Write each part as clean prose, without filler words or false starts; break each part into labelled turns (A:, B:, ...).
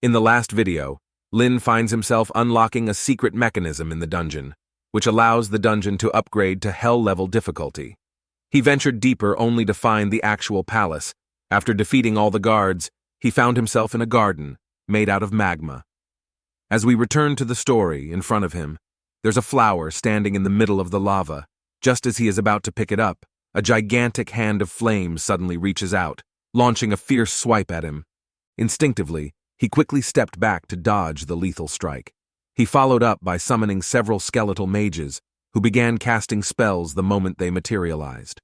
A: In the last video, Lin finds himself unlocking a secret mechanism in the dungeon, which allows the dungeon to upgrade to hell-level difficulty. He ventured deeper only to find the actual palace. After defeating all the guards, he found himself in a garden made out of magma. As we return to the story in front of him, there's a flower standing in the middle of the lava. Just as he is about to pick it up, a gigantic hand of flame suddenly reaches out, launching a fierce swipe at him. Instinctively, he quickly stepped back to dodge the lethal strike. He followed up by summoning several skeletal mages, who began casting spells the moment they materialized.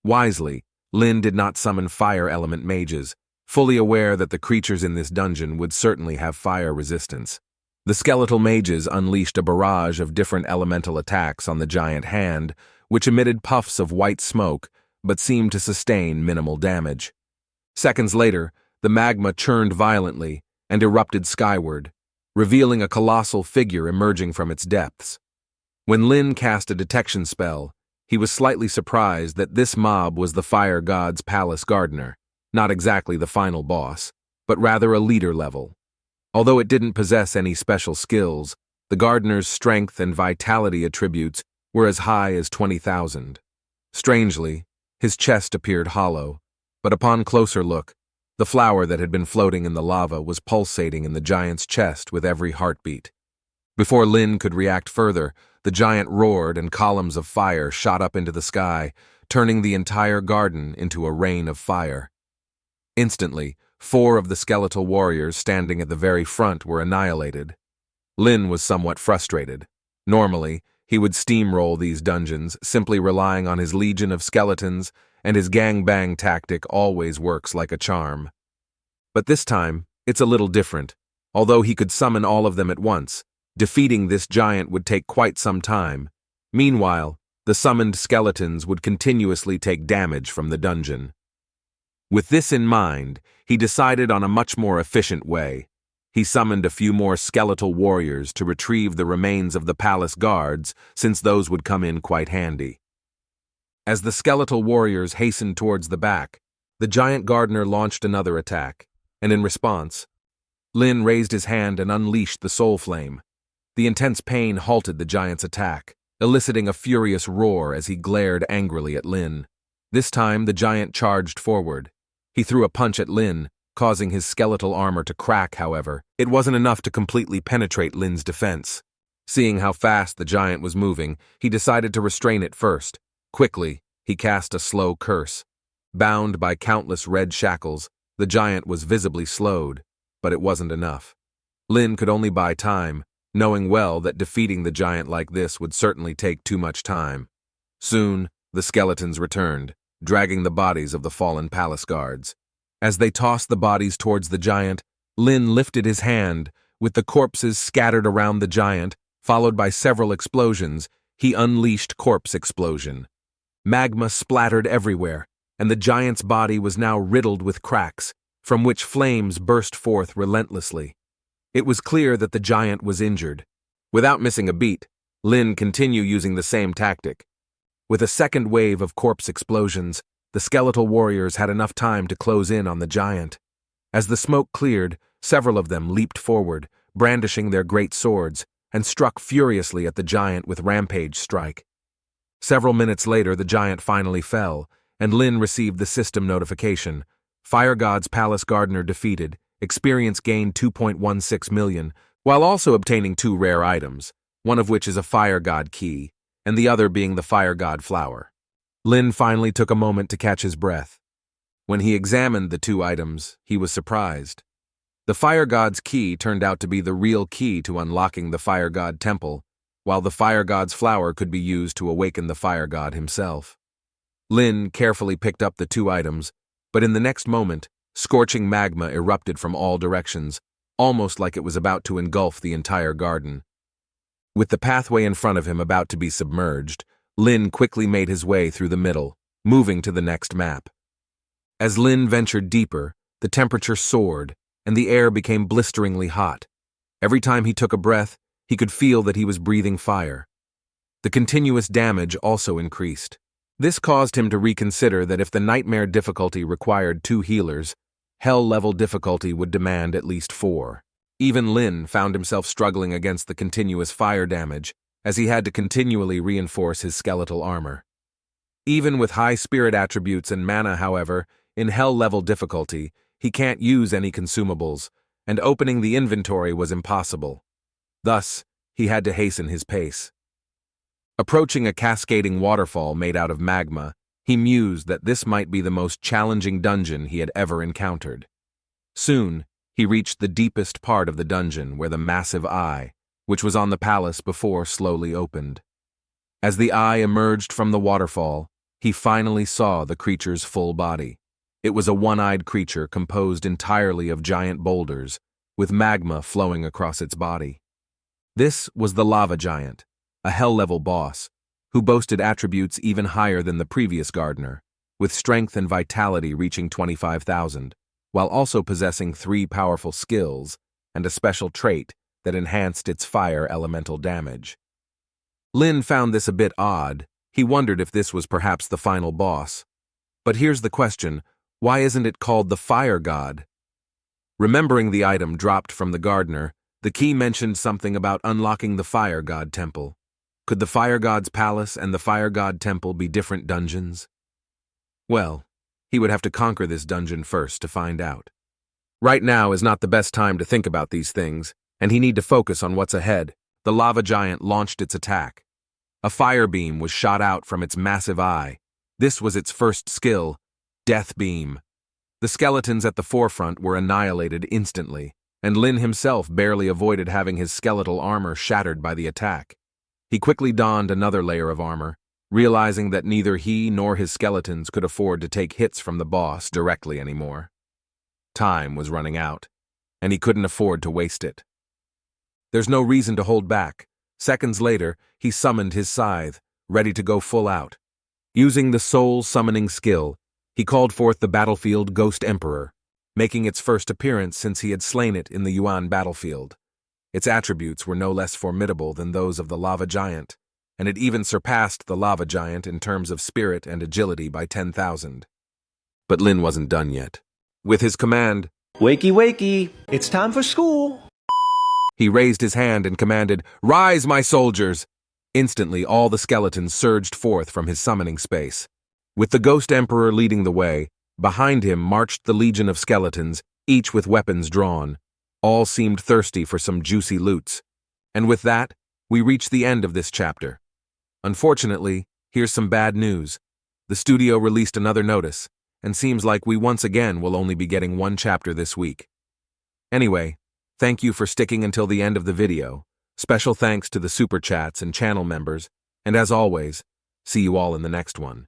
A: Wisely, Lin did not summon fire element mages, fully aware that the creatures in this dungeon would certainly have fire resistance. The skeletal mages unleashed a barrage of different elemental attacks on the giant hand, which emitted puffs of white smoke, but seemed to sustain minimal damage. Seconds later, the magma churned violently and erupted skyward, revealing a colossal figure emerging from its depths. When Lin cast a detection spell, he was slightly surprised that this mob was the fire god's palace gardener, not exactly the final boss, but rather a leader level. Although it didn't possess any special skills, the gardener's strength and vitality attributes were as high as 20,000. Strangely, his chest appeared hollow, but upon closer look, the flower that had been floating in the lava was pulsating in the giant's chest with every heartbeat. Before Lin could react further, the giant roared and columns of fire shot up into the sky, turning the entire garden into a rain of fire. Instantly, 4 of the skeletal warriors standing at the very front were annihilated. Lin was somewhat frustrated. Normally, he would steamroll these dungeons, simply relying on his legion of skeletons, and his gangbang tactic always works like a charm. But this time, it's a little different. Although he could summon all of them at once, defeating this giant would take quite some time. Meanwhile, the summoned skeletons would continuously take damage from the dungeon. With this in mind, he decided on a much more efficient way. He summoned a few more skeletal warriors to retrieve the remains of the palace guards, since those would come in quite handy. As the skeletal warriors hastened towards the back, the giant gardener launched another attack, and in response, Lin raised his hand and unleashed the soul flame. The intense pain halted the giant's attack, eliciting a furious roar as he glared angrily at Lin. This time, the giant charged forward. He threw a punch at Lin, causing his skeletal armor to crack, however. It wasn't enough to completely penetrate Lin's defense. Seeing how fast the giant was moving, he decided to restrain it first. Quickly, he cast a slow curse. Bound by countless red shackles, the giant was visibly slowed, but it wasn't enough. Lin could only buy time, knowing well that defeating the giant like this would certainly take too much time. Soon, the skeletons returned, dragging the bodies of the fallen palace guards. As they tossed the bodies towards the giant, Lin lifted his hand. With the corpses scattered around the giant, followed by several explosions, he unleashed Corpse Explosion. Magma splattered everywhere, and the giant's body was now riddled with cracks, from which flames burst forth relentlessly. It was clear that the giant was injured. Without missing a beat, Lin continued using the same tactic. With a second wave of corpse explosions, the skeletal warriors had enough time to close in on the giant. As the smoke cleared, several of them leaped forward, brandishing their great swords, and struck furiously at the giant with Rampage Strike. Several minutes later, the giant finally fell, and Lin received the system notification. Fire God's Palace Gardener defeated, experience gained 2.16 million, while also obtaining 2 rare items, one of which is a Fire God key, and the other being the Fire God flower. Lin finally took a moment to catch his breath. When he examined the 2 items, he was surprised. The Fire God's key turned out to be the real key to unlocking the Fire God Temple, while the Fire God's flower could be used to awaken the Fire God himself. Lin carefully picked up the 2 items, but in the next moment, scorching magma erupted from all directions, almost like it was about to engulf the entire garden. With the pathway in front of him about to be submerged, Lin quickly made his way through the middle, moving to the next map. As Lin ventured deeper, the temperature soared, and the air became blisteringly hot. Every time he took a breath, he could feel that he was breathing fire. The continuous damage also increased. This caused him to reconsider that if the nightmare difficulty required 2 healers, hell-level difficulty would demand at least 4. Even Lin found himself struggling against the continuous fire damage, as he had to continually reinforce his skeletal armor. Even with high spirit attributes and mana, however, in hell-level difficulty, he can't use any consumables, and opening the inventory was impossible. Thus, he had to hasten his pace. Approaching a cascading waterfall made out of magma, he mused that this might be the most challenging dungeon he had ever encountered. Soon, he reached the deepest part of the dungeon where the massive eye, which was on the palace before, slowly opened. As the eye emerged from the waterfall, he finally saw the creature's full body. It was a one-eyed creature composed entirely of giant boulders, with magma flowing across its body. This was the Lava Giant, a hell-level boss, who boasted attributes even higher than the previous gardener, with strength and vitality reaching 25,000, while also possessing 3 powerful skills and a special trait that enhanced its fire elemental damage. Lin found this a bit odd. He wondered if this was perhaps the final boss. But here's the question, why isn't it called the Fire God? Remembering the item dropped from the gardener, the key mentioned something about unlocking the Fire God Temple. Could the Fire God's palace and the Fire God Temple be different dungeons? Well, he would have to conquer this dungeon first to find out. Right now is not the best time to think about these things, and he need to focus on what's ahead. The Lava Giant launched its attack. A fire beam was shot out from its massive eye. This was its first skill, Death Beam. The skeletons at the forefront were annihilated instantly, and Lin himself barely avoided having his skeletal armor shattered by the attack. He quickly donned another layer of armor, realizing that neither he nor his skeletons could afford to take hits from the boss directly anymore. Time was running out, and he couldn't afford to waste it. There's no reason to hold back. Seconds later, he summoned his scythe, ready to go full out. Using the soul summoning skill, he called forth the battlefield Ghost Emperor, making its first appearance since he had slain it in the Yuan battlefield. Its attributes were no less formidable than those of the Lava Giant, and it even surpassed the Lava Giant in terms of spirit and agility by 10,000. But Lin wasn't done yet. With his command,
B: "Wakey, wakey, it's time for school,"
A: he raised his hand and commanded, "Rise, my soldiers!" Instantly, all the skeletons surged forth from his summoning space. With the Ghost Emperor leading the way, behind him marched the legion of skeletons, each with weapons drawn. All seemed thirsty for some juicy loots. And with that, we reach the end of this chapter. Unfortunately, here's some bad news. The studio released another notice, and seems like we once again will only be getting 1 chapter this week. Anyway, thank you for sticking until the end of the video. Special thanks to the super chats and channel members, and as always, see you all in the next one.